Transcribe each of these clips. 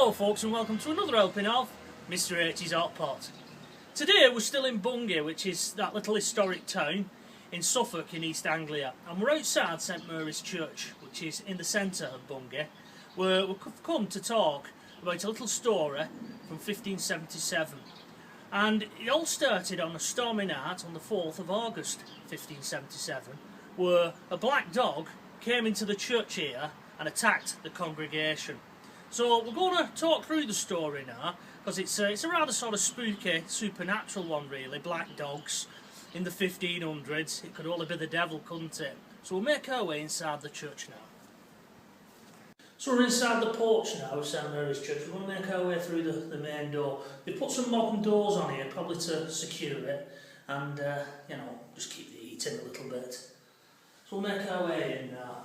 Hello folks and welcome to another helping of Mr H's Hot Pot. Today we're still in Bungay, which is that little historic town in Suffolk in East Anglia, and we're outside St Mary's Church, which is in the centre of Bungay, where we've come to talk about a little story from 1577. And it all started on a stormy night on the 4th of August 1577, where a black dog came into the church here and attacked the congregation. So we're going to talk through the story now, because it's a rather sort of spooky, supernatural one really. Black dogs in the 1500s, it could only be the devil, couldn't it? So we'll make our way inside the church now. So we're inside the porch now of St Mary's Church. We're going to make our way through the main door. They've put some modern doors on here, probably to secure it, and you know, just keep the heat in a little bit. So we'll make our way in now.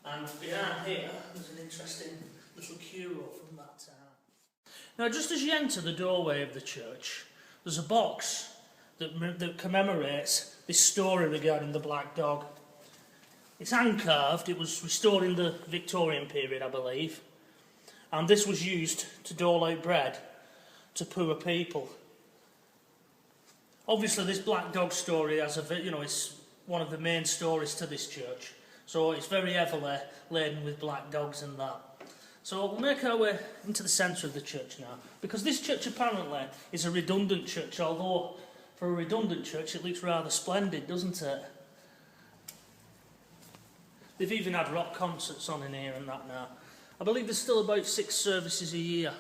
And behind here, there's an interesting little curio from that time. Now, just as you enter the doorway of the church, there's a box that commemorates this story regarding the black dog. It's hand-carved. It was restored in the Victorian period, I believe. And this was used to dole out bread to poor people. Obviously, this black dog story, it's one of the main stories to this church. So it's very heavily laden with black dogs and that. So we'll make our way into the centre of the church now, because this church apparently is a redundant church, although for a redundant church it looks rather splendid, doesn't it? They've even had rock concerts on in here and that now. I believe there's still about 6 services a year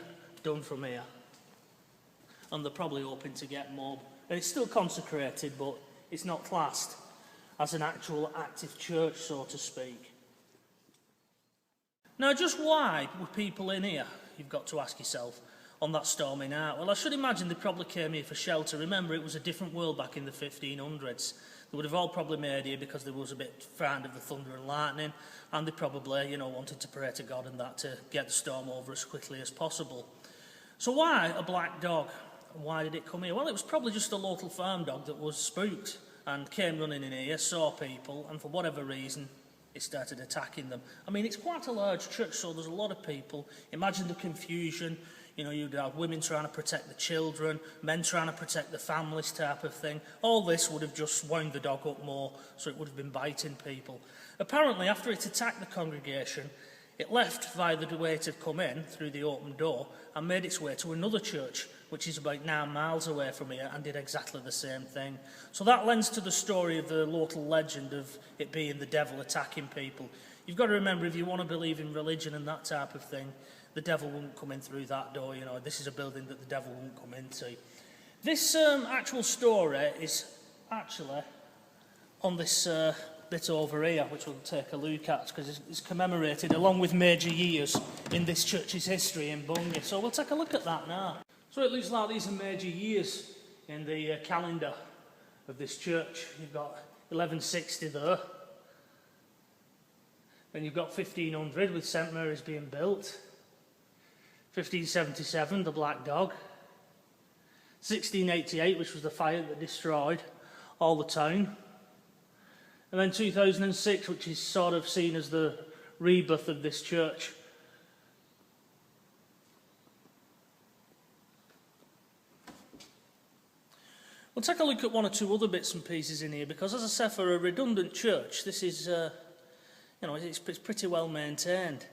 done from here. And they're probably hoping to get more. And it's still consecrated, but it's not classed as an actual active church, so to speak. Now, just why were people in here, you've got to ask yourself, on that stormy night? Well, I should imagine they probably came here for shelter. Remember, it was a different world back in the 1500s. They would have all probably made here because they was a bit frightened of the thunder and lightning, and they probably, wanted to pray to God and that to get the storm over as quickly as possible. So why a black dog? Why did it come here? Well, it was probably just a local farm dog that was spooked and came running in here, saw people, and for whatever reason, it started attacking them. I mean, it's quite a large church, so there's a lot of people. Imagine the confusion. You'd have women trying to protect the children, men trying to protect the families type of thing. All this would have just wound the dog up more, so it would have been biting people. Apparently, after it attacked the congregation, it left via the way it had come in, through the open door, and made its way to another church, which is about 9 miles away from here, and did exactly the same thing. So that lends to the story of the local legend of it being the devil attacking people. You've got to remember, if you want to believe in religion and that type of thing, the devil won't come in through that door. This is a building that the devil won't come into. This actual story is actually on this bit over here, which we'll take a look at, because it's commemorated along with major years in this church's history in Bungay. So we'll take a look at that now. So it looks like these are major years in the calendar of this church. You've got 1160 there. Then you've got 1500 with St Mary's being built. 1577, the black dog. 1688, which was the fire that destroyed all the town. And then 2006, which is sort of seen as the rebirth of this church. We'll take a look at 1 or 2 other bits and pieces in here, because as I said, for a redundant church, this is, it's pretty well maintained.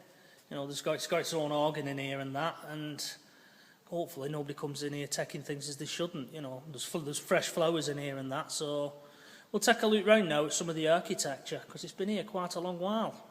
It's got its own organ in here and that, and hopefully nobody comes in here taking things as they shouldn't. There's fresh flowers in here and that, so we'll take a look round now at some of the architecture, because it's been here quite a long while.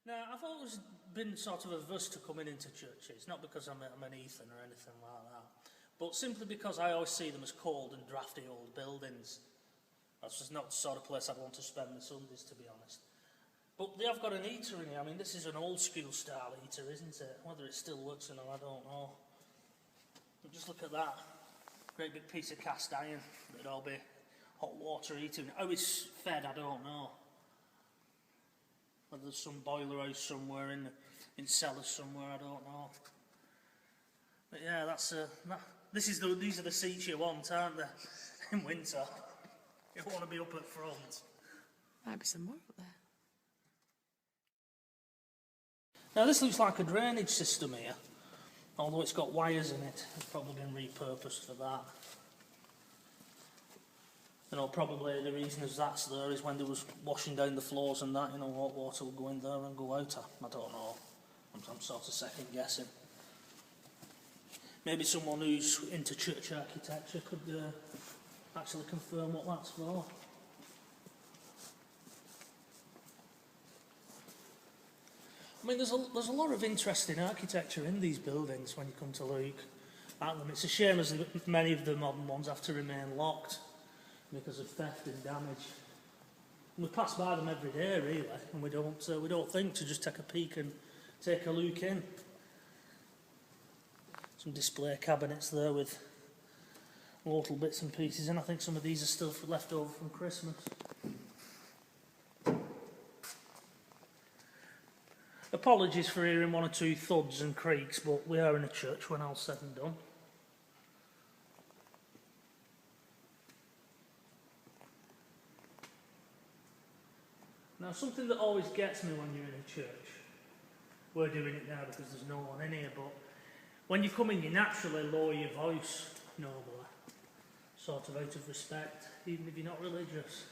Now, I've always been sort of averse to coming into churches, not because I'm an Ethan or anything like that, but simply because I always see them as cold and drafty old buildings. That's just not the sort of place I'd want to spend my Sundays, to be honest. But they have got an heater in here. I mean, this is an old school style heater, isn't it? Whether it still works or not, I don't know. But just look at that. Great big piece of cast iron that'd all be hot water heating. How it's fed, I don't know. Whether there's some boiler house somewhere in cellars somewhere, I don't know. But yeah, these are the seats you want, aren't they? In winter, you want to be up at front. Might be some more up there. Now this looks like a drainage system here, although it's got wires in it. It's probably been repurposed for that. You know, probably the reason as that's there is when they was washing down the floors and that, you know, hot water will go in there and go out. I don't know. I'm sort of second guessing. Maybe someone who's into church architecture could actually confirm what that's for. I mean, there's a lot of interesting architecture in these buildings when you come to look at them. It's a shame as many of the modern ones have to remain locked because of theft and damage. And we pass by them every day, really, and we don't think to just take a peek and take a look in. Some display cabinets there with little bits and pieces, and I think some of these are still left over from Christmas. Apologies for hearing one or two thuds and creaks, but we are in a church when all's said and done. Now, something that always gets me when you're in a church, we're doing it now because there's no one in here, but when you come in, you naturally lower your voice normally, sort of out of respect, even if you're not religious.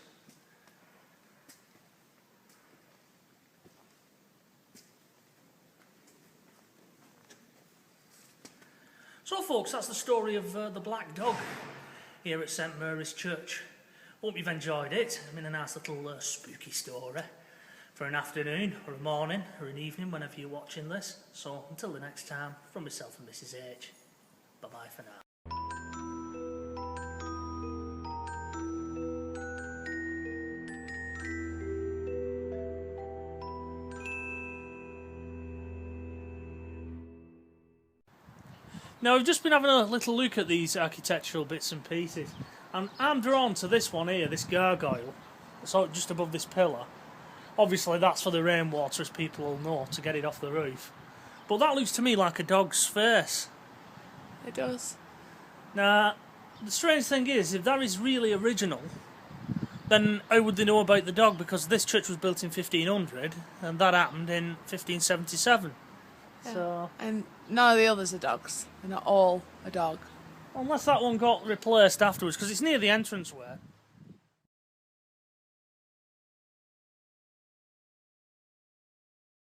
So folks, that's the story of the black dog here at St Mary's Church. Hope you've enjoyed it. I mean, a nice little spooky story for an afternoon or a morning or an evening whenever you're watching this. So until the next time, from myself and Mrs H, bye-bye for now. Now, we've just been having a little look at these architectural bits and pieces, and I'm drawn to this one here, this gargoyle, so just above this pillar. Obviously that's for the rainwater, as people will know, to get it off the roof. But that looks to me like a dog's face. It does. Now, the strange thing is, if that is really original, then how would they know about the dog? Because this church was built in 1500, and that happened in 1577. Yeah. So, and none of the others are dogs. They're not all a dog. unless that one got replaced afterwards, because it's near the entranceway.